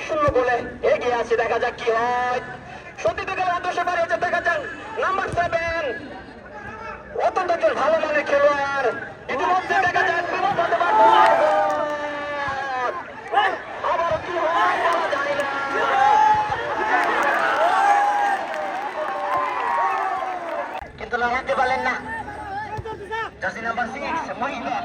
শূন্য বলে এগিয়ে আছে, দেখা যাক কি হয়। সত্যি থেকে উদ্দেশ্যে বাড়িয়েছে, দেখা যাক নাম্বার 7 অত্যন্ত একজন ভালো মানের খেলোয়াড়। ইতিমধ্যে দেখা যাক বিপদ হতে পারত, আবারও কি হয় বলা যায় না। কিন্তু লড়াতে পারলেন না জার্সি নাম্বার 6 মহিলা।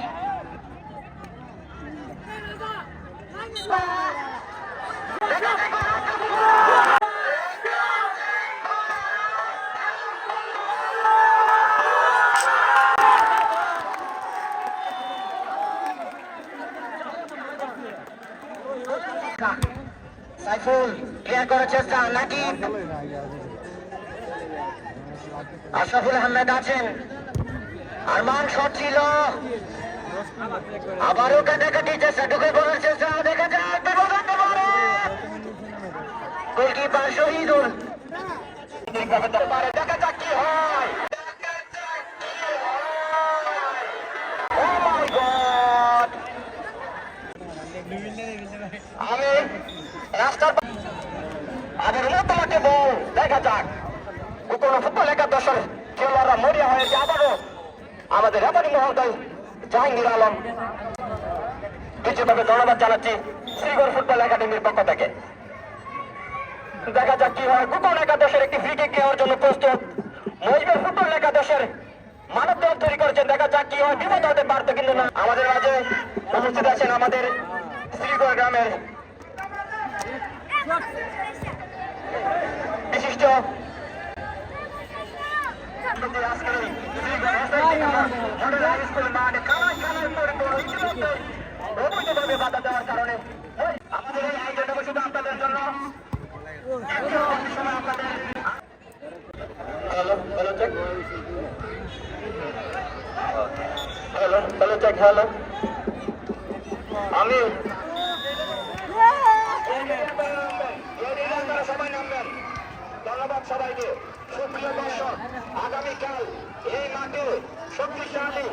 সাইফুল ক্লিয়ার করার চেষ্টা, নাকিব আশরাফুল আহমেদ আছেন, আরমান শট ছিল, আবারও কাটাকাটি চেষ্টা, ঢুকে পড়ার চেষ্টা, দেখা যাক বিপদ হতে পারে। গোলকিপার শহীদুল, দেখা যাক কি হয়। Oh my God! আমি রাস্তার আবার তোমাকে বল, দেখা যাক কোন ফুটবল একাদশের খেলোয়াড়রা মরিয়া হয়েছে। আবারও আমাদের রেফারি মহোদয় জাহাঙ্গীর আলম বিশেষভাবে ধন্যবাদ জানাচ্ছি শ্রীগড় ফুটবল একাডেমির পক্ষ থেকে। দেখা যাক কি হয়। কোন একাদশের একটি ফ্রি কিক দেওয়ার জন্য প্রস্তুত মহিলা ফুটবল একাদশের মানব দল তৈরি করেছেন, দেখা যাক কি হয়। বিপদ হতে পারতো কিন্তু না। আমাদের মাঝে উপস্থিত আছেন আমাদের শ্রীগড় গ্রামের বিশিষ্ট অবৈধভাবে বাধা দেওয়ার কারণে আমাদের এই আয়োজনটা শুধু আপনাদের জন্য। হ্যালো, আমি সবাই নামবেন। ধন্যবাদ সবাইকে। সুপ্রিয় দর্শক, আগামীকাল এই মাঠে শক্তিশালী